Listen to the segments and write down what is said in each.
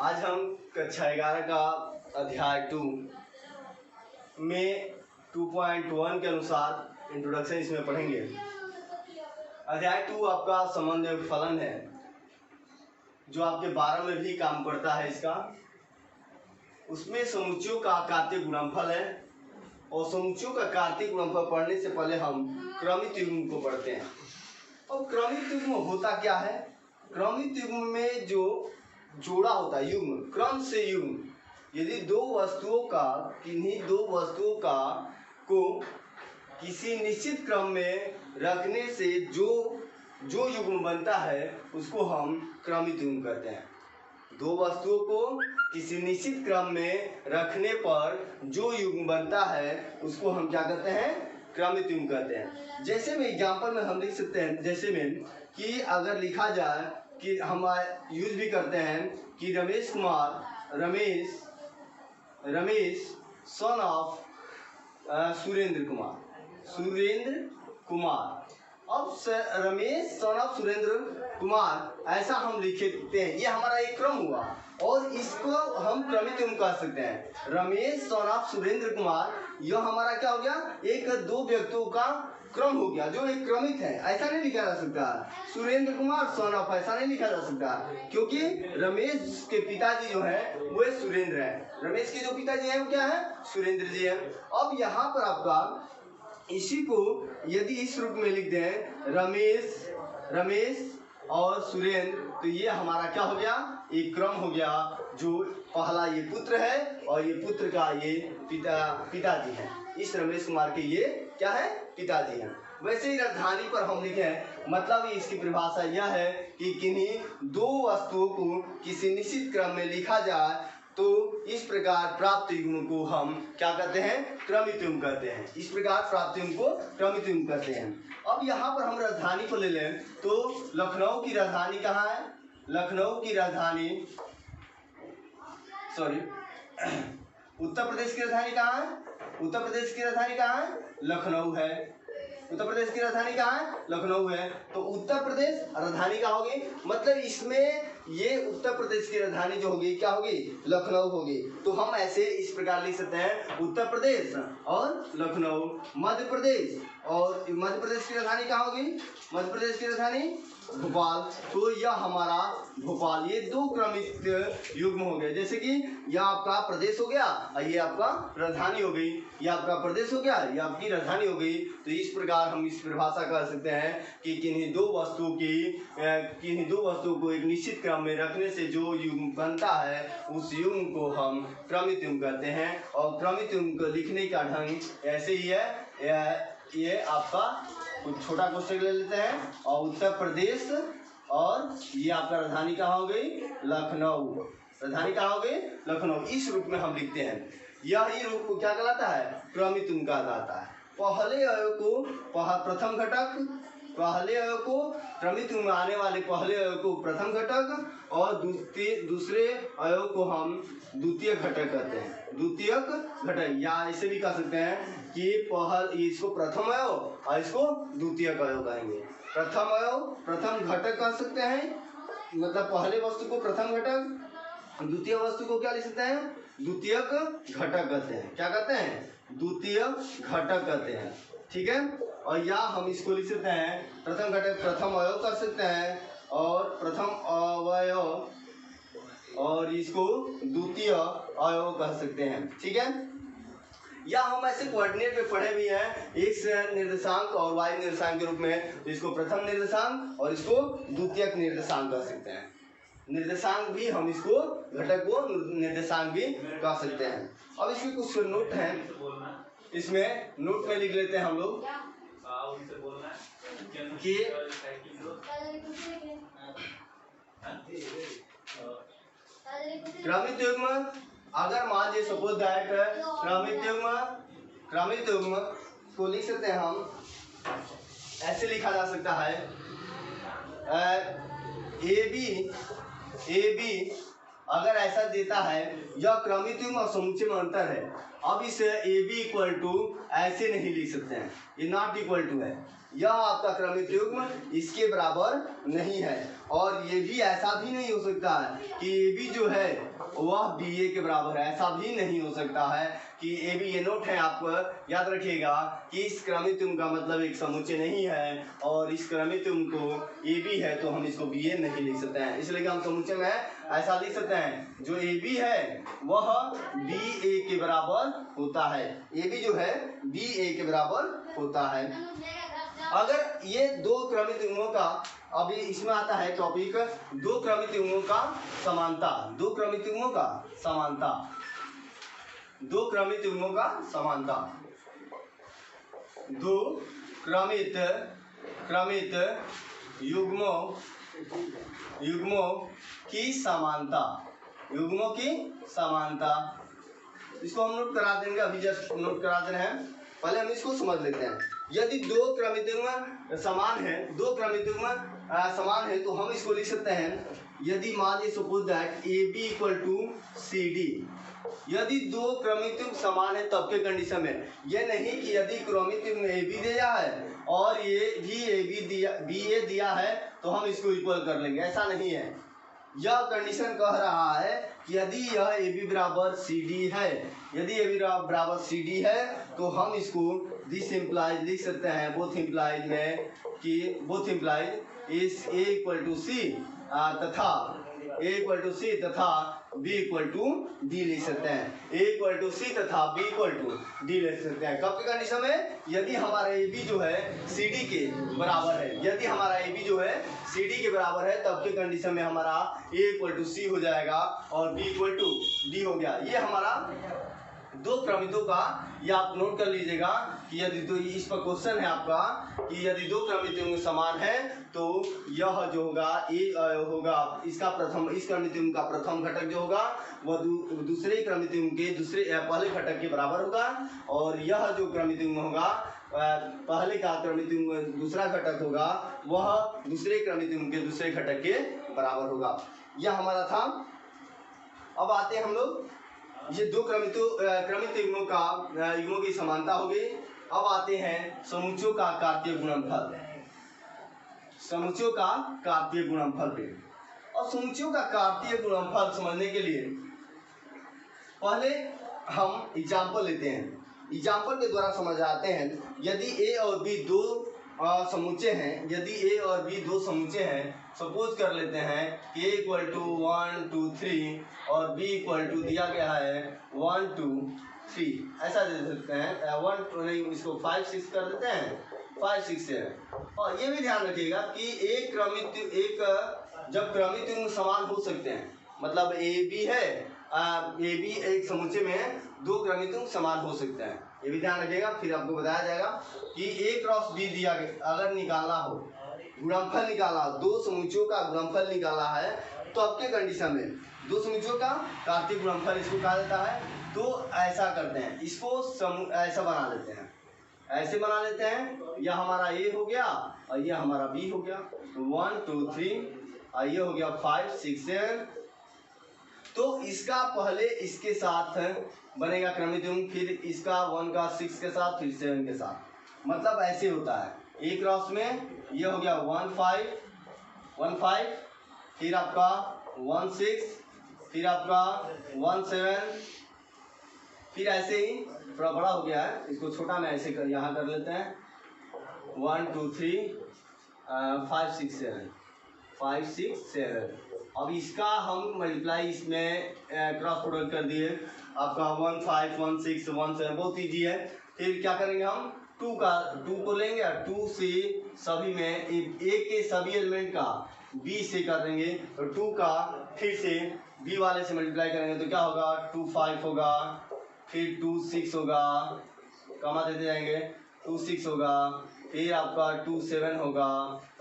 आज हम कक्षा 11 का अध्याय 2 में 2.1 के अनुसार इंट्रोडक्शन इसमें पढ़ेंगे। अध्याय 2 आपका संबंध एवं फलन है, जो आपके 12 में भी काम करता है। इसका उसमें समुच्चयों का कार्तीय गुणनफल है, और समुच्चयों का कार्तीय गुणनफल पढ़ने से पहले हम क्रमित युग्म को पढ़ते हैं। और क्रमित युग्म होता क्या है? क्रमित युग्म में जो जोड़ा होता है, युग्म, क्रम से युग्म, यदि दो वस्तुओं का, किन्हीं दो वस्तुओं का को किसी निश्चित क्रम में रखने से जो युग्म बनता है उसको हम क्रमित युग्म कहते हैं। दो वस्तुओं को किसी निश्चित क्रम में रखने पर जो युग्म बनता है उसको हम क्या कहते हैं? क्रमित युग्म कहते हैं। जैसे में एग्जाम्पल में हम लिख सकते हैं, जैसे में कि अगर लिखा जाए कि हम यूज भी करते हैं कि रमेश सन ऑफ सुरेंद्र कुमार। अब रमेश सन ऑफ सुरेंद्र कुमार ऐसा हम लिखते हैं, ये हमारा एक क्रम हुआ और इसको हम क्रमित युग्म कह सकते हैं। रमेश सन ऑफ सुरेंद्र कुमार, यह हमारा क्या हो गया? एक दो व्यक्तियों का क्रम हो गया जो एक क्रमित है। ऐसा नहीं लिखा जा सकता सुरेंद्र कुमार सन ऑफ, ऐसा नहीं लिखा जा सकता, क्योंकि रमेश के पिताजी जो है वो सुरेंद्र है। रमेश के जो पिताजी हैं वो क्या है? सुरेंद्र जी हैं। अब यहाँ पर आपका इसी को यदि इस रूप में लिख दें, रमेश और सुरेंद्र, तो ये हमारा क्या हो गया? एक क्रम हो गया, जो पहला ये पुत्र है और ये पुत्र का ये पिताजी है। इस रमेश कुमार के ये क्या है? पिताजी हैं। वैसे ही राजधानी पर हम लिखे हैं, मतलब इसकी परिभाषा यह है कि किन्हीं दो वस्तुओं को किसी निश्चित क्रम में लिखा जाए तो इस प्रकार प्राप्त युग्म को हम क्या कहते हैं? क्रमित युग्म कहते हैं। इस प्रकार प्राप्त युग्म को क्रमित युग्म कहते हैं। अब यहाँ पर हम राजधानी को ले लें तो लखनऊ की राजधानी कहाँ है? उत्तर प्रदेश की राजधानी कहाँ है? उत्तर प्रदेश की राजधानी कहाँ है? लखनऊ है। उत्तर प्रदेश की राजधानी कहाँ है? लखनऊ है। तो उत्तर प्रदेश राजधानी क्या होगी? मतलब इसमें ये उत्तर प्रदेश की राजधानी जो होगी क्या होगी? लखनऊ होगी। तो हम ऐसे इस प्रकार लिख सकते हैं, उत्तर प्रदेश और लखनऊ। मध्य प्रदेश, और मध्य प्रदेश की राजधानी कहाँ होगी? मध्य प्रदेश की राजधानी भोपाल। तो यह हमारा भोपाल, ये दो क्रमित युग्म हो गए। जैसे कि यह आपका प्रदेश हो गया और ये आपका राजधानी हो गई, यह आपका प्रदेश हो गया, यह आपकी राजधानी हो गई। तो इस प्रकार हम इस परिभाषा कर सकते हैं कि किन्हीं दो वस्तुओं को एक निश्चित क्रम में रखने से जो युग्म बनता है उस युग्म को हम क्रमित युग्म कहते हैं। और क्रमित युग्म को लिखने का ढंग ऐसे ही है। ये आपका कुछ छोटा क्वेश्चन ले लेते हैं, और उत्तर प्रदेश, और ये आपका राजधानी कहाँ हो गई? लखनऊ। राजधानी कहाँ हो गई? लखनऊ। इस रूप में हम लिखते हैं। यही रूप को क्या कहलाता है? क्रमित युग्म कहा जाता है। पहले अवयव को प्रथम घटक, पहले अवयव को क्रमित युग्म में आने वाले पहले अवयव को प्रथम घटक, और दूसरे अवयव को हम द्वितीय घटक कहते हैं। द्वितीयक घटक, या ऐसे भी कह सकते हैं कि इसको प्रथम अवयव और इसको द्वितीयक अवयव कहेंगे। प्रथम अवयव प्रथम घटक कह सकते हैं, मतलब पहले वस्तु को प्रथम घटक, द्वितीय वस्तु को क्या लिख सकते हैं? द्वितीयक घटक कहते हैं। क्या कहते हैं? द्वितीय घटक कहते हैं। ठीक है। और या हम इसको लिख सकते हैं, प्रथम घटक प्रथम अवयव कर सकते हैं, और प्रथम अवयव, और इसको द्वितीय अवयव कह सकते हैं। ठीक है। या हम ऐसे कोऑर्डिनेट में पढ़े भी हैं, एक्स निर्देशांक और वाई निर्देशांक के रूप में। तो इसको प्रथम निर्देशांक और इसको द्वितीयक निर्देशांक कह सकते हैं। निर्देशांक भी हम इसको, घटक को निर्देशांक भी कह सकते हैं। अब इसमें कुछ नोट हैं, इसमें नोट में लिख लेते हैं हम लोग कि क्रमित युग्म, अगर मान लीजिए सपोज दैट क्रमित युग्म को लिख सकते हैं हम, ऐसे लिखा जा सकता है, ए बी अगर ऐसा देता है, यह क्रमित युग्म और समुच्चय में अंतर है। अब इस ए बी इक्वल टू ऐसे नहीं लिख सकते हैं, ये नॉट इक्वल टू है। यह आपका क्रमित युग्म इसके बराबर नहीं है। और ये भी ऐसा भी नहीं हो सकता है कि ए बी जो है वह बी ए के बराबर है, ऐसा भी नहीं हो सकता है कि ए बी, ये नोट है आपको याद रखिएगा कि इस क्रमित युग्म का मतलब एक समुच्चय नहीं है, और इस क्रमित युग्म को ए बी है तो हम इसको बी ए नहीं लिख सकते हैं, इसलिए कि हम समुच्चय में ऐसा लिख सकते हैं जो ए बी है वह बी ए के बराबर होता है, ए बी जो है बी ए के बराबर होता है। अगर ये दो क्रमित युग्मों का, अभी इसमें आता है टॉपिक दो क्रमित युग्मों का समानता, दो क्रमित युग्मों का समानता, दो क्रमित युग्मों का समानता, दो क्रमित युग्मों की समानता, युग्मों की समानता, इसको हम नोट करा देंगे, अभी जस्ट नोट करा दे रहे हैं, पहले हम इसको समझ लेते हैं। यदि दो क्रमित युग्म समान है, दो क्रमित युग्म समान है तो हम इसको लिख सकते हैं, यदि मान लीजिए suppose that a b equal to c d, यदि दो क्रमित युग्म समान है तब के कंडीशन में, ये नहीं कि यदि क्रमित युग्म ए बी दिया है और ये भी ए बी दिया, बी ए दिया है तो हम इसको इक्वल कर लेंगे, ऐसा नहीं है। यह कंडीशन कह रहा है कि यदि यह ए बी बराबर सी डी है, यदि ए बी बराबर सी डी है तो हम इसको दिस इम्प्लाइज लिख सकते हैं, बोथ इम्प्लाइज में कि both implies is a equal to c तथा ए इक्वल टू सी तथा बी इक्वल टू डी लिख सकते हैं, ए इक्वल टू सी तथा बी इक्वल टू डी लिख सकते हैं। कब की कंडीशन में? यदि हमारा ए बी जो है सी डी के बराबर है, यदि हमारा ए बी जो है सी डी के बराबर है तब के कंडीशन में हमारा ए इक्वल टू सी हो जाएगा और बी इक्वल टू डी हो गया। ये हमारा दो क्रमितों का, ये आप नोट कर लीजिएगा कि यदि तो इस पर क्वेश्चन है आपका कि यदि दो क्रमित युग्म समान है तो यह जो होगा ए होगा इसका प्रथम, इस क्रमित युग्म का प्रथम घटक जो होगा वह दूसरे क्रमित युग्म के दूसरे पहले घटक के बराबर होगा, और यह जो क्रमित युग्म होगा पहले का क्रमित युग्म दूसरा घटक होगा वह दूसरे क्रमित युग्म के दूसरे घटक के बराबर होगा। यह हमारा था। अब आते हैं हम लोग, ये दो क्रमित युग्मों की समानता हो गई। अब आते हैं समुच्चयों का कार्तीय गुणनफल, समुच्चयों का कार्तीय गुणनफल पे। और समुच्चयों का कार्तीय गुणनफल समझने के लिए पहले हम एग्जाम्पल लेते हैं, एग्जाम्पल के द्वारा समझ आते हैं। यदि ए और बी दो समुच्चय हैं, यदि ए और बी दो समुच्चय हैं, सपोज कर लेते हैं कि ए इक्वल टू 1 2 3 और बी इक्वल टू दिया गया है 1 2 3, ऐसा दे सकते हैं 1 2 नहीं, इसको 5 6 कर देते हैं, 5 6 7। और ये भी ध्यान रखिएगा कि जब क्रमित युग्म समान हो सकते हैं, मतलब ए बी है, ए बी एक समुच्चय में दो क्रमित युग्म समान हो सकते हैं, ये भी ध्यान रखिएगा। फिर आपको बताया जाएगा कि ए क्रॉस बी दिया गया, अगर निकालना हो, गुणनफल निकाला, दो समुच्चयों का गुणनफल निकाला है तो अब के कंडीशन में दो समुच्चयों का कार्तीय गुणनफल इसको कहा जाता है। तो ऐसा करते हैं, इसको ऐसा बना लेते हैं, ऐसे बना लेते हैं, यह हमारा ए हो गया और यह हमारा बी हो गया, 1 2 3 ये हो गया 5 6 7। तो इसका पहले इसके साथ बनेगा क्रमित युग्म, फिर इसका 1 का 6 के साथ, फिर 7 के साथ, मतलब ऐसे होता है। ए क्रॉस में ये हो गया 1 5, फिर आपका 1 6, फिर आपका 1 7, फिर ऐसे ही थोड़ा बड़ा हो गया है, इसको छोटा में ऐसे यहाँ कर लेते हैं 1 2 3 5 6 7 5 6 7। अब इसका हम मल्टीप्लाई इसमें क्रॉस प्रोडक्ट कर दिए, आपका 1 5 1 6 1 7, बहुत ईजी है। फिर क्या करेंगे हम 2 को लेंगे, 2 से सभी में ए के सभी एलिमेंट का बी से कर देंगे, तो 2 का फिर से बी वाले से मल्टीप्लाई करेंगे तो क्या होगा 2 5 होगा, फिर 2 6 होगा, कमा देते जाएंगे, 2 6 होगा, फिर आपका 2 7 होगा,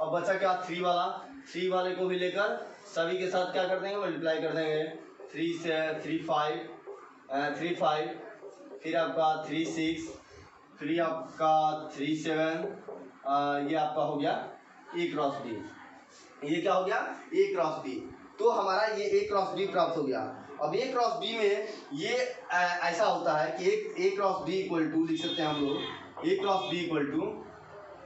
और बचा क्या 3 वाले को भी लेकर सभी के साथ क्या कर देंगे मल्टीप्लाई कर देंगे, 3 से 3 5, फिर आपका 3 6, फिर आपका 3 7, ये आपका हो गया ए क्रॉस बी, ये क्या हो गया ए क्रॉस बी। तो हमारा ये ए क्रॉस बी प्राप्त हो गया। अब ए क्रॉस बी में ये ऐसा होता है कि a cross b equal to लिख सकते हैं हम लोग, ए क्रॉस बी इक्वल टू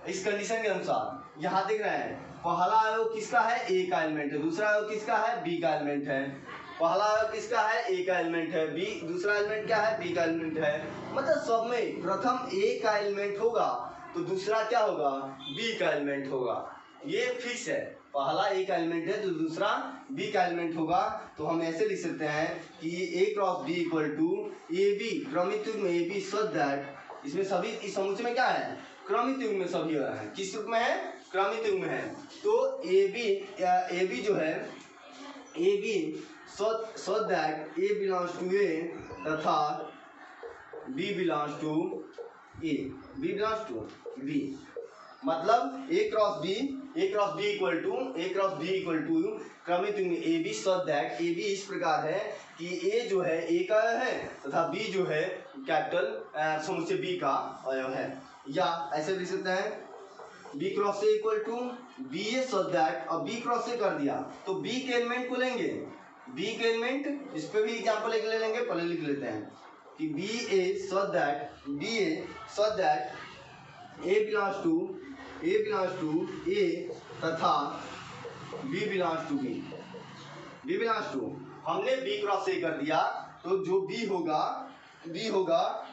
इस कंडीशन के अनुसार यहाँ देख रहे हैं पहला अवयव किसका है, ए का एलिमेंट है, दूसरा अवयव किसका है, बी का एलिमेंट है। पहला अवयव किसका है, ए का एलिमेंट है, बी दूसरा एलिमेंट क्या है, बी का एलिमेंट है। मतलब सब में प्रथम ए का एलिमेंट होगा तो दूसरा क्या होगा, बी का एलिमेंट होगा। ये फिक्स है, पहला ए का एलिमेंट है तो दूसरा बी का एलिमेंट होगा। तो हम ऐसे लिख सकते हैं कि a cross b equal to a b क्रमित युग्म ए बी सच दैट, इसमें सभी इस समुच्चय में क्या है, क्रमित युग्म में सभी है। किस रूप में है, क्रमित युग्म में है। तो ए बी जो है, a b such that a belongs to a तथा b belongs to a, b belongs to b. मतलब a cross b equal to क्रमित युग्म a b such that, a b इस प्रकार है कि ए जो है ए का है तथा बी जो है कैपिटल समुच्चय बी का अवयव है। या ऐसे लिख सकते हैं B cross A equal to B A such that, अब बी क्रॉस ए कर दिया तो बी के एलिमेंट को लेंगे, बी के एलिमेंट इस पे भी एग्जाम्पल एक ले लेंगे, पहले लिख लेते हैं कि b A such that a belongs to a तथा बी बिलोंग्स टू, हमने बी क्रॉस ए कर दिया तो जो बी होगा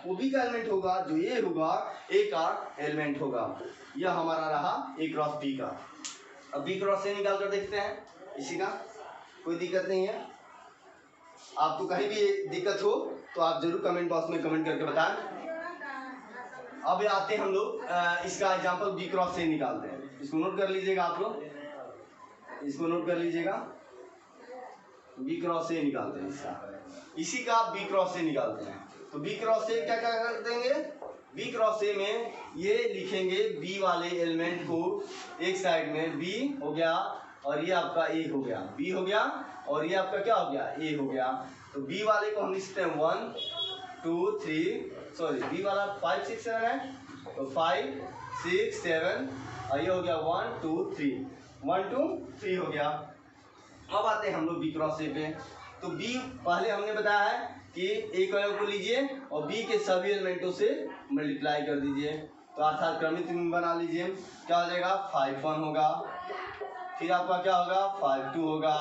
वो बी का एलिमेंट होगा, जो ए होगा ए का एलिमेंट होगा। यह हमारा रहा ए क्रॉस बी का। अब बी क्रॉस ए निकाल कर देखते हैं, इसी का कोई दिक्कत नहीं है। आपको कहीं भी दिक्कत हो तो आप जरूर कमेंट बॉक्स में कमेंट करके बताएं। अब आते हैं हम लोग इसका एग्जांपल बी क्रॉस से निकालते हैं। इसको नोट कर लीजिएगा आप लोग, इसको नोट कर लीजिएगा, बी क्रॉस से निकालते हैं इसी का बी क्रॉस से निकालते हैं। तो बी क्रॉस से क्या कर देंगे, बी क्रॉस से में ये लिखेंगे बी वाले एलिमेंट को एक साइड में बी हो गया और ये आपका ए हो गया, बी हो गया और ये आपका क्या हो गया, ए हो गया। तो बी वाले को हम लिखते हैं 1 2 3, सॉरी बी वाला 5 6 7 है तो 5 6 7 और ये हो गया 1 2 3, 1 2 3 हो गया। अब आते हैं हम लोग बी क्रॉस ए पे। तो बी पहले हमने बताया है कि एक अवयव को लीजिए और बी के सभी एलिमेंटों से मल्टीप्लाई कर दीजिए, तो अर्थात क्रमित युग्म बना लीजिए। क्या हो जाएगा, 5 1 होगा, फिर आपका क्या होगा 5 2 होगा।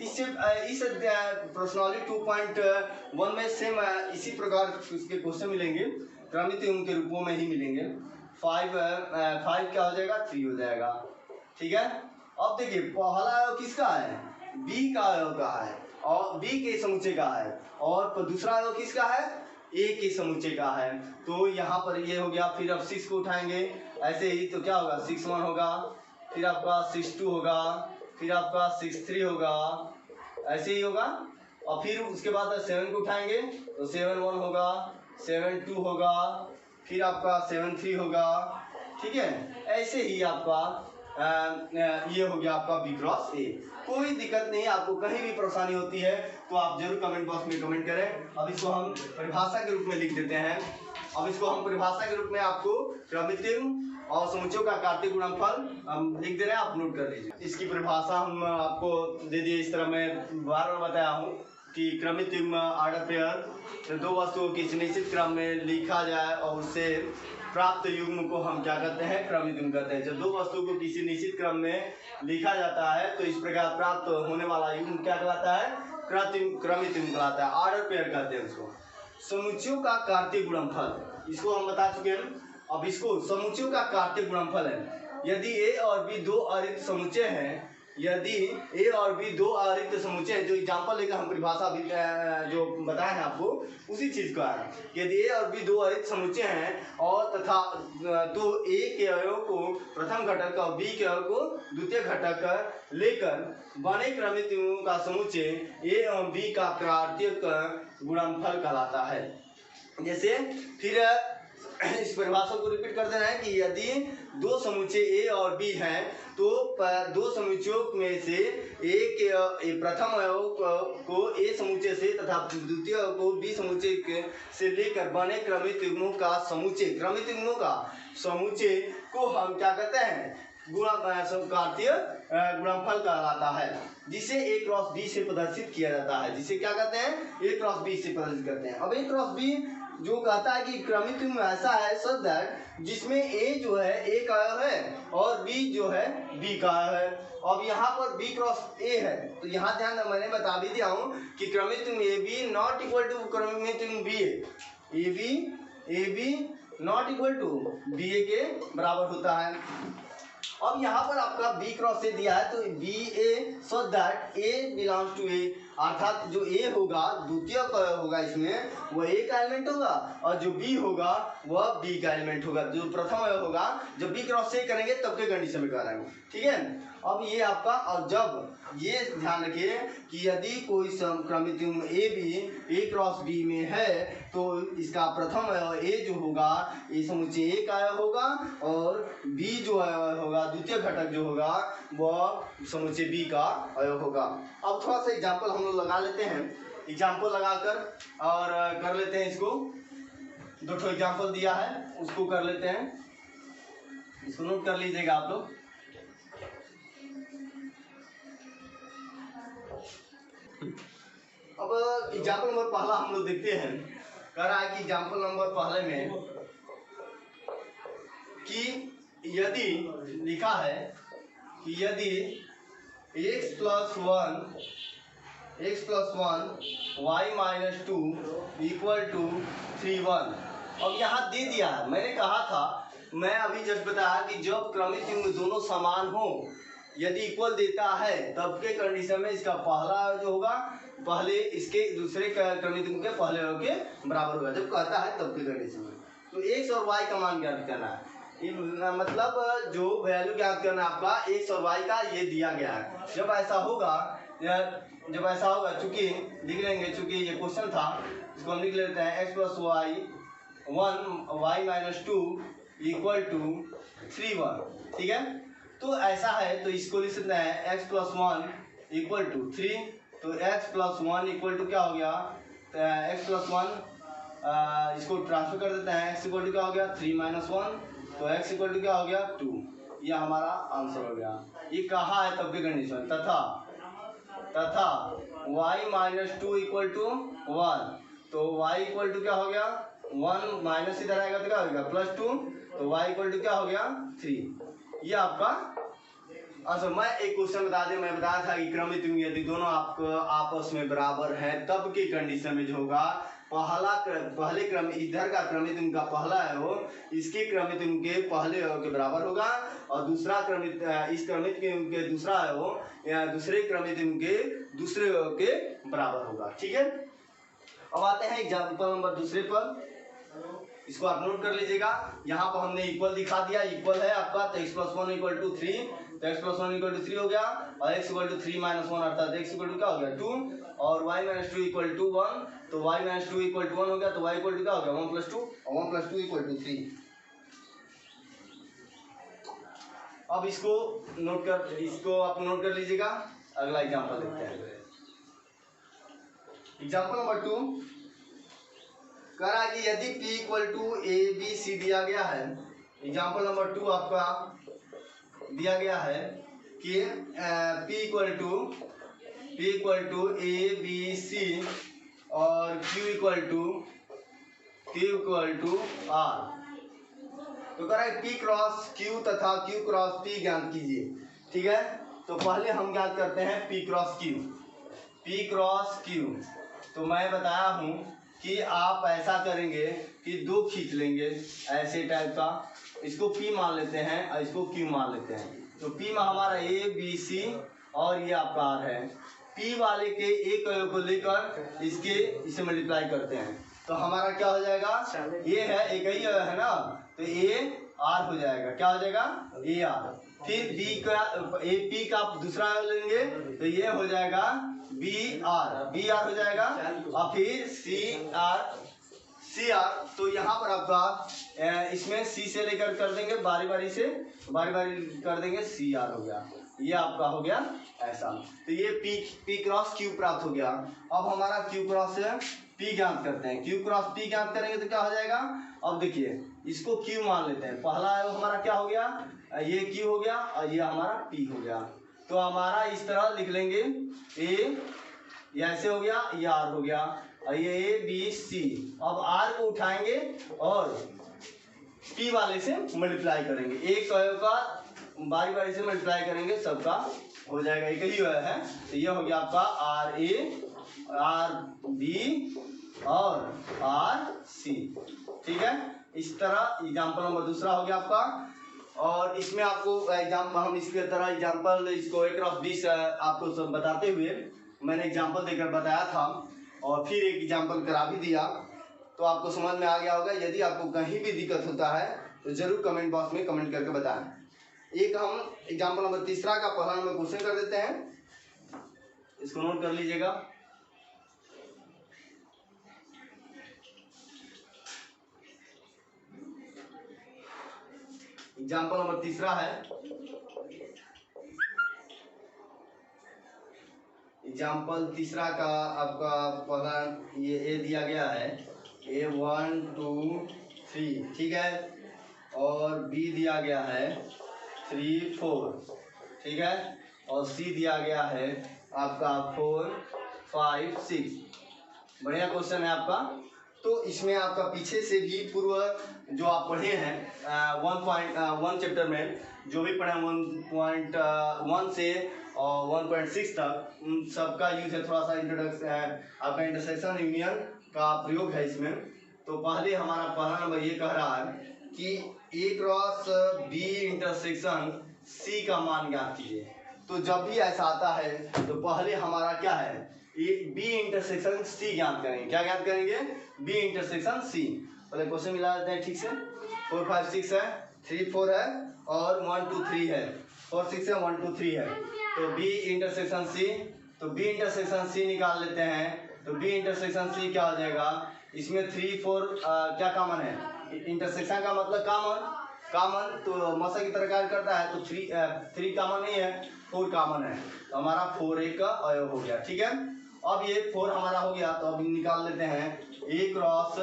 इससे इस प्रश्नावली 2.1 में सेम इसी प्रकार इसके क्वेश्चन मिलेंगे, क्रमित युग्म के रूपों में ही मिलेंगे। 5 क्या हो जाएगा, 3 हो जाएगा। ठीक है। अब देखिए पहला अवयव किसका है, बी का अवयव का है और बी के समुच्चय का है, और दूसरा अवयव किसका है, ए के समुच्चय का है। तो यहाँ पर ये हो गया, फिर अब 6 को उठाएंगे ऐसे ही, तो क्या होगा 6 1 होगा, फिर आपका 6 2 होगा, फिर आपका 6 3 होगा, ऐसे ही होगा। और फिर उसके बाद 7 को उठाएंगे तो 7 1 होगा, 7 2 होगा, फिर आपका 7 3 होगा। ठीक है, ऐसे ही आपका ये हो गया आपका बी क्रॉस ए। कोई दिक्कत नहीं, आपको कहीं भी परेशानी होती है तो आप जरूर कमेंट बॉक्स में कमेंट करें। अब इसको हम परिभाषा के रूप में लिख देते हैं। अब इसको हम परिभाषा के रूप में आपको क्रमित युग्म और समुच्चयों का कार्तीय गुणनफल हम लिख दे रहे हैं, आप नोट कर लीजिए। इसकी परिभाषा हम आपको दे दिए, इस तरह मैं बार बार बताया हूँ कि क्रमित युग्म ऑर्डर पेयर दो वस्तुओं की निश्चित क्रम में लिखा जाए और उससे प्राप्त युग्म को हम क्या कहते हैं, क्रमित युग्म कहते हैं। जब दो वस्तुओं को किसी निश्चित क्रम में लिखा जाता है तो इस प्रकार प्राप्त होने वाला युग्म क्या कहलाता है, क्रमित युग्म कहलाता है, ऑर्डर पेयर कहते हैं उसको। समुच्चयों का कार्तीय गुणनफल, इसको हम बता चुके हैं। अब इसको समुच्चयों का कार्तीय गुणनफल है, यदि ए और बी दो अरिक्त समुच्चय हैं, यदि ए और बी दो अरिक्त समुच्चय हैं, जो एग्जांपल लेकर हम परिभाषा जो बताए हैं आपको उसी चीज का है। यदि ए और बी दो अरिक्त समुच्चय हैं और तथा तो ए के अवयव को प्रथम घटक और बी के अवयव को द्वितीय घटक लेकर बने क्रमित युग्मों का समुच्चय ए और बी का कार्तीय गुणनफल कहलाता है। जैसे फिर इस परिभाषा को रिपीट कर देना है कि यदि दो समुच्चय ए और बी हैं तो दो समुच्चयों में से ए के प्रथम अवयव को ए समुच्चय से तथा द्वितीय को बी समुच्चय से लेकर बने क्रमित युग्मों का समुच्चय, क्रमित युग्मों का समुच्चय को हम क्या कहते हैं, कार्तीय गुणनफल कहलाता है, जिसे a क्रॉस b से प्रदर्शित किया जाता है। जिसे क्या कहते हैं? a क्रॉस b से प्रदर्शित करते हैं। अब a क्रॉस b जो कहता है कि क्रमित युग्म ऐसा है सच दैट जिसमें a जो है a का है और b जो है b का है। अब यहाँ पर b क्रॉस a है, तो यहाँ ध्यान मैंने बता भी दिया हूँ कि क्रमित युग्म a b not equal to क्रमित युग्म b a b not equal to B a के बराबर होता है। अब यहाँ पर आपका b क्रॉस ए दिया है, तो b a so that a belongs to a, अर्थात जो a होगा द्वितीय होगा इसमें वो a का एलिमेंट होगा और जो b होगा वह b का एलिमेंट होगा। जो प्रथम होगा जब b क्रॉस ए करेंगे तब के कंडीशन में कराएंगे, ठीक है। अब ये आपका, और जब ये ध्यान रखिए कि यदि कोई क्रमित युग्म a b a cross b में है तो इसका प्रथम a जो होगा ये समुच्चय a का होगा और b जो होगा द्वितीय घटक जो होगा वह समुच्चय b का होगा। अब थोड़ा सा एग्जांपल हम लोग लगा लेते हैं, एग्जांपल लगाकर और कर लेते हैं इसको। दो ठो एग्जांपल दिया है उसको कर लेते हैं, इसको नोट कर लीजिएगा आप लोग। अब एग्जाम्पल नंबर पहला हम लोग देखते हैं। कह रहा है कि एग्जाम्पल नंबर पहले में कि यदि लिखा है कि यदि x plus one y minus two equal to 3 1। अब यहाँ दे दिया है, मैंने कहा था, मैं अभी जस्ट बताया कि जब क्रमित युग्म दोनों समान हो यदि इक्वल देता है तब के कंडीशन में इसका पहला जो होगा पहले इसके दूसरे क्रमित युग्म के पहले के बराबर होगा। जब कहता है तब के कंडीशन में तो x और y का मान ज्ञात करना है। मतलब जो वैल्यू ज्ञात करना है आपका x और y का ये दिया गया है। जब ऐसा होगा चूंकि लिख लेंगे, चूंकि ये क्वेश्चन था इसको हम लिख लेते हैं x plus y 1 y minus 2 equal to 3 1, ठीक है। तो ऐसा है तो इसको लिख सकते हैं x प्लस 1 इक्वल टू 3, तो x प्लस 1 इक्वल टू क्या हो गया, तो x प्लस 1 इसको ट्रांसफर कर देते हैं, x इक्वल टू क्या हो गया 3 माइनस 1, तो x इक्वल टू क्या हो गया 2। ये हमारा आंसर हो गया। ये कहा है तब की कंडीशन, तथा y माइनस 2 इक्वल टू 1, तो y इक्वल टू क्या हो गया 1 माइनस इधर आएगा तो क्या हो गया प्लस 2, तो y इक्वल टू क्या हो गया 3। ये आपका आंसर। मैं एक क्वेश्चन बता दें, मैं बताया था कि क्रमित युग्म यदि दोनों आपको आपस में बराबर है तब की कंडीशन में जो होगा पहले क्रम इधर का क्रमित युग्म का पहला है वो इसके क्रमित युग्म के पहले के बराबर होगा और दूसरा क्रमित इस क्रमित युग्म के दूसरा है वो या दूसरे क्रमित युग्म के दूसरे के बराबर होगा, ठीक है। अब आते हैं एग्जाम्पल नंबर दूसरे पर, इसको आप नोट कर लीजिएगा। यहाँ पर हमने इक्वल दिखा दिया, इक्वल है आपका, तो x प्लस 1 इक्वल टू 3, तो x प्लस 1 इक्वल टू 3 हो गया और x इक्वल टू 3 माइनस 1 अर्थात x इक्वल टू क्या हो गया 2 और y माइनस 2 इक्वल टू 1, तो y माइनस 2 इक्वल टू 1 हो गया, तो y इक्वल टू क्या हो गया 1 प्लस 2 और 1 प्लस 2 इक्वल टू 3। अब इसको आप नोट कर लीजिएगा। अगला एग्जाम्पल देखते हैं। एग्जाम्पल नंबर 2 कह रहा है कि यदि p equal to a b c दिया गया है। एग्जाम्पल नंबर 2 आपका दिया गया है कि p equal to a b c और q इक्वल टू आर। तो कह रहा है p क्रॉस q तथा q क्रॉस p ज्ञात कीजिए, ठीक है। तो पहले हम ज्ञात करते हैं p क्रॉस q। तो मैं बताया हूँ कि आप ऐसा करेंगे कि दो खींच लेंगे ऐसे टाइप का, इसको P मान लेते हैं और इसको Q मान लेते हैं। तो P में हमारा A B C और ये आपका R है। P वाले के एक अवयव को लेकर इसे मल्टीप्लाई करते हैं तो हमारा क्या हो जाएगा, ये है एक ही है ना, तो A R हो जाएगा, क्या हो जाएगा A R। फिर P का दूसरा लेंगे तो ये हो जाएगा B R हो जाएगा और फिर C R। तो यहाँ पर आपका इसमें C से लेकर कर देंगे बारी बारी कर देंगे, C R हो गया। ये आपका हो गया ऐसा। तो ये P क्रॉस Q प्राप्त हो गया। अब हमारा Q क्रॉस P ज्ञात करते हैं। Q क्रॉस P ज्ञात करेंगे तो क्या हो जाएगा, अब देखिए इसको Q मान लेते हैं। पहला हमारा क्या हो गया ये Q हो गया और ये हमारा P हो गया। तो हमारा इस तरह लिख लेंगे A, ये ऐसे हो गया, ये R हो गया और ये A B C। अब R को उठाएंगे और P वाले से मल्टीप्लाई करेंगे, एक का बारी बारी से मल्टीप्लाई करेंगे, सबका हो जाएगा, एक ही है। तो ये हो गया आपका आर ए, आर बी और आर सी। ठीक है, इस तरह एग्जाम्पल नंबर दूसरा हो गया आपका। और इसमें आपको एग्जाम्पल, हम इसके तरह एग्जाम्पल इसको 1/20 आपको सब बताते हुए मैंने एग्जाम्पल देकर बताया था और फिर एक एग्जाम्पल करा भी दिया, तो आपको समझ में आ गया होगा। यदि आपको कहीं भी दिक्कत होता है तो जरूर कमेंट बॉक्स में कमेंट करके बताएं। एक हम एग्जाम्पल नंबर तीसरा का पहला नंबर क्वेश्चन कर देते हैं, इसको नोट कर लीजिएगा। एग्जाम्पल नंबर तीसरा है, एग्जाम्पल तीसरा का आपका पहला ये ए दिया गया है, A 1 2 3, ठीक है, और B दिया गया है 3 4, ठीक है, और C दिया गया है आपका 4 5 6। बढ़िया क्वेश्चन है आपका। तो इसमें आपका पीछे से भी पूर्व जो आप पढ़े हैं 1.1 चैप्टर में जो भी पढ़े 1.1 से और 1.6 तक, उन सबका यूज है। थोड़ा सा इंट्रोडक्शन आपका इंटरसेक्शन यूनियन का प्रयोग है इसमें। तो पहले हमारा पहला नंबर ये कह रहा है कि A cross B intersection C का मान ज्ञात कीजिए। तो जब भी ऐसा आता है तो पहले हमारा क्या है, B इंटरसेक्शन C ज्ञात करेंगे। क्या ज्ञात करेंगे? B intersection C। पहले क्वेश्चन मिला देते हैं ठीक से। 4 5 6 है, 3 4 है और 1 2 3 है, 4 6 है, 1 2 3 है। तो B इंटरसेक्शन C, तो B इंटरसेक्शन C निकाल लेते हैं। तो B इंटरसेक्शन C क्या हो जाएगा? इसमें 3 4 क्या कॉमन है? इंटरसेक्शन का मतलब कॉमन तो मसा की तरह कार्य करता है। तो 3 कॉमन नहीं है, 4 कॉमन है। तो हमारा 4 एक का अवयव हो गया। ठीक है, अब ये 4 हमारा हो गया, तो अब निकाल लेते हैं A cross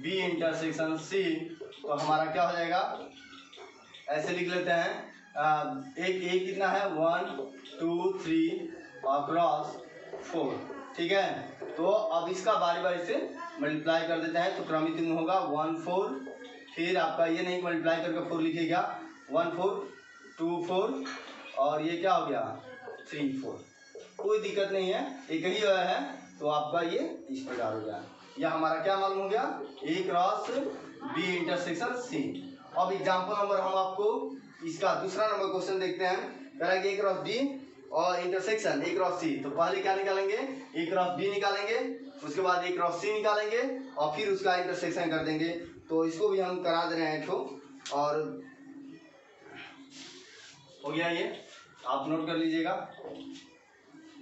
B intersection C। तो हमारा क्या हो जाएगा? ऐसे लिख लेते हैं, एक कितना है 1 2 3 और क्रॉस 4। ठीक है, तो अब इसका बारी बारी से मल्टीप्लाई कर देते हैं। तो क्रमिक में होगा 1 4, फिर आपका ये नहीं मल्टीप्लाई करके 4 लिखिएगा, 1 4 2 4 और ये क्या हो गया 3 4। कोई दिक्कत नहीं है, एक ही है। तो आपका ये इस प्रकार हो गया। यह हमारा क्या मालूम हो गया? A cross B intersection C। अब एग्जाम्पल नंबर हम आपको इसका दूसरा नंबर क्वेश्चन देखते हैं। करेंगे A क्रॉस B और इंटरसेक्शन A क्रॉस C। तो पहले क्या निकालेंगे? A क्रॉस B निकालेंगे, उसके बाद A क्रॉस C निकालेंगे और फिर उसका इंटरसेक्शन कर देंगे। तो इसको भी हम करा दे रहे हैं तो, और हो गया ये, आप नोट कर लीजिएगा।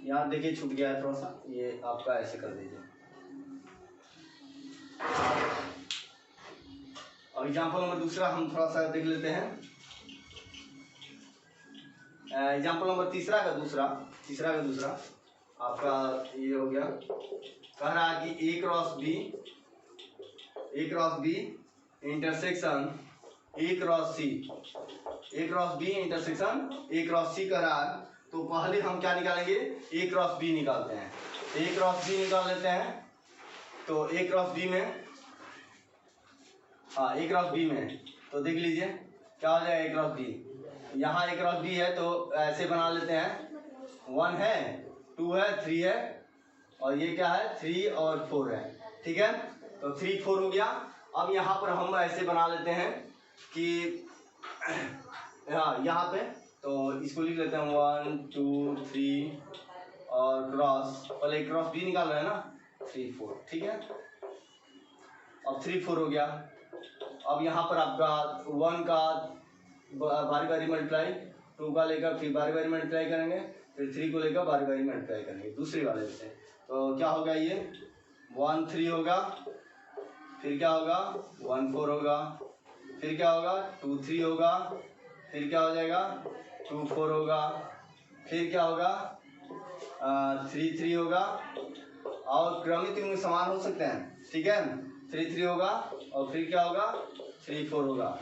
यहाँ देखिए छूट गया है थोड़ा सा, ये आपका ऐसे कर दीजिए। अब एग्जाम्पल नंबर दूसरा हम थोड़ा सा देख लेते हैं। एग्जाम्पल नंबर तीसरा का दूसरा आपका ये हो गया। कह रहा है कि A cross B intersection A cross C, A cross B intersection A cross C कह रहा है। तो पहले हम क्या निकालेंगे? A क्रॉस B निकालते हैं। A क्रॉस B निकाल लेते हैं। तो A क्रॉस B में, हाँ A क्रॉस B में, तो देख लीजिए क्या हो जाएगा A क्रॉस B। यहाँ A क्रॉस B है तो ऐसे बना लेते हैं, 1 है 2 है 3 है और ये क्या है 3 और 4 है। ठीक है, तो 3 4 हो गया। अब यहाँ पर हम ऐसे बना लेते हैं कि हाँ यहाँ पे, तो इसको लिख लेते हैं 1 2 3 और क्रॉस, पहले क्रॉस B निकाल रहे हैं ना, 3 4। ठीक है, अब 3 4 हो गया। अब यहाँ पर आपका 1 का बारी बारी मल्टीप्लाई, 2 का लेकर फिर बारी बारी मल्टीप्लाई करेंगे, फिर 3 को लेकर बारी बारी मल्टीप्लाई करेंगे दूसरी वाले से। तो क्या होगा? ये 1 3 होगा, फिर क्या होगा 1 4 होगा, फिर क्या होगा 2 3 होगा, फिर क्या हो जाएगा 2 4 होगा, फिर क्या होगा 3 3 होगा और क्रमिक में समान हो सकते हैं। ठीक है, 3 3 होगा और फिर क्या होगा 3 4 होगा।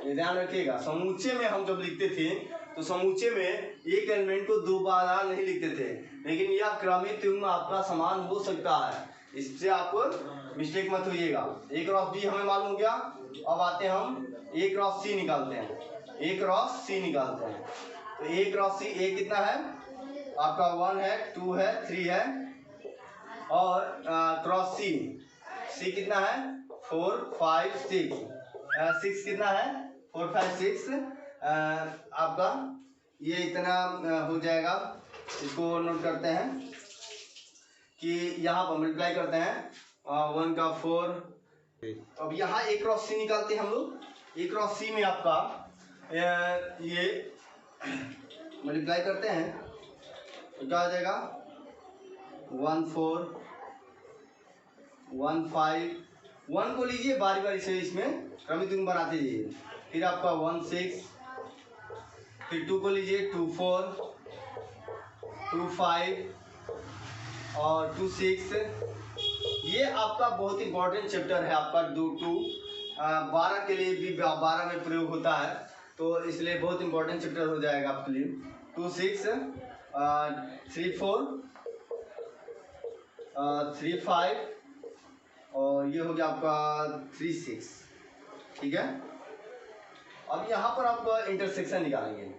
ये ध्यान रखिएगा, समूचे में हम जब लिखते थे तो समूचे में एक एलिमेंट को दो बार नहीं लिखते थे, लेकिन यह क्रमित युग्म आपका समान हो सकता है, इससे आप मिस्टेक मत होइएगा। ए क्रॉस बी हमें मालूम हो गया। अब आते हैं हम ए क्रॉस सी निकालते हैं। ए क्रॉस सी निकालते हैं तो ए क्रॉस सी, ए कितना है आपका 1 है, 2 है, 3 है, और क्रॉस सी, सी कितना है 4 5 6, 6 कितना है 4 5 6, आपका ये इतना हो जाएगा। इसको नोट करते हैं कि यहाँ पर मल्टीप्लाई करते हैं 1 का 4। अब यहाँ ए क्रॉस सी निकालते हैं हम लोग। ए क्रॉस सी में आपका ये मल्टीप्लाई करते हैं तो क्या हो जाएगा 1 4 1 5, 1 को लीजिए बारी बारी से, इसमें क्रमित युग्म बनाते जाइए। फिर आपका 1 6, फिर 2 को लीजिए 2 4 2 5 और 2 6। ये आपका बहुत इंपॉर्टेंट चैप्टर है आपका 2 2 12 के लिए भी 12 में प्रयोग होता है, तो इसलिए बहुत इंपॉर्टेंट चैप्टर हो जाएगा आपके लिए। 2 6 3 4 3 5 और ये हो गया आपका 3 6, ठीक है। अब यहाँ पर आप इंटरसेक्शन निकालेंगे,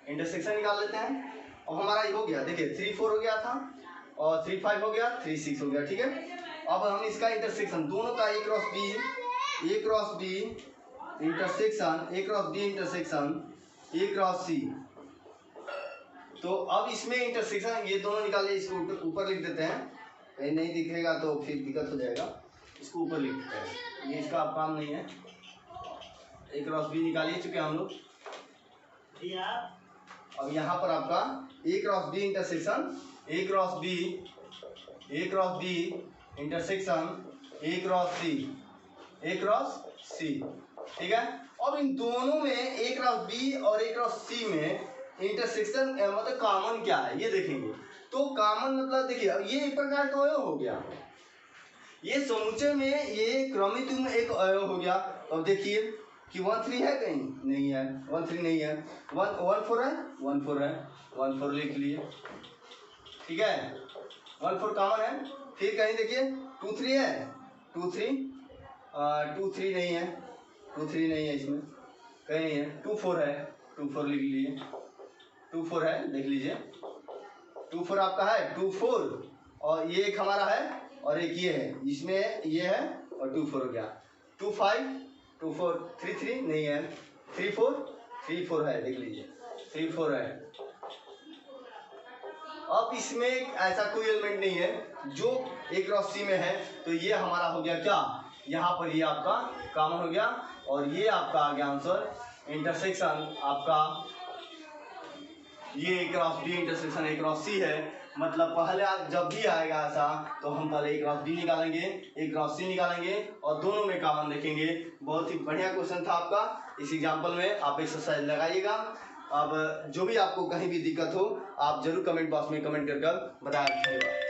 इंटरसेक्शन निकाल लेते हैं। अब हमारा ये हो गया, देखिए 3 4 हो गया था और 3 5 हो गया, 3 6 हो गया, ठीक है। अब हम इसका इंटरसेक्शन दोनों का a cross b intersection, a cross b intersection a cross c. तो अब इसमें इंटरसेक्शन ये दोनों निकाले, इसको ऊपर लिख देते हैं, कहीं नहीं दिखेगा तो फिर दिक्कत हो जाएगा, इसको ऊपर लिख देते हैं, ये इसका काम नहीं है। ए क्रॉस बी निकालिए चुके हम लोग। अब यहाँ पर आपका a cross b intersection a cross b intersection a cross c, ठीक है। अब इन दोनों में ए क्रॉस बी और ए क्रॉस सी में इंटरसेक्शन मतलब कॉमन क्या है ये देखेंगे। तो कॉमन मतलब देखिए, अब ये एक प्रकार का अवयव हो गया, ये समुच्चय में ये क्रमित युग्म एक अवयव हो गया। अब देखिए कि 1 3 है, कहीं नहीं है, 1 3 नहीं है, 1 4 है, 1 4 है, 1 4 लिख लिए, ठीक है, 1 4 कॉमन है। फिर कहीं देखिए 2 3 है, 2 3 नहीं है, 2 3 नहीं है, इसमें कहीं नहीं है। 2 4 है, 2 4 लिख लिए, 2 4 है, देख लीजिए 2 4 आपका है, 2 4 और ये एक हमारा है और एक ये है, इसमें ये है और 2 4 हो गया। 2 5 2 4 3 3 नहीं है, 3 4 है, देख लीजिए 3 4 है। अब इसमें ऐसा कोई एलिमेंट नहीं है जो ए क्रॉस सी में है, तो ये हमारा हो गया क्या, यहाँ पर ये आपका कॉमन हो गया और ये आपका आ गया आंसर। इंटरसेक्शन आपका ये a cross b intersection a cross c है, मतलब पहले आप जब भी आएगा ऐसा तो हम पहले ए क्रॉस बी निकालेंगे, ए क्रॉस सी निकालेंगे और दोनों में कॉमन देखेंगे। बहुत ही बढ़िया क्वेश्चन था आपका, इस एग्जाम्पल में आप एक्सरसाइज लगाइएगा। अब जो भी आपको कहीं भी दिक्कत हो आप जरूर कमेंट बॉक्स में कमेंट कर बताइएगा।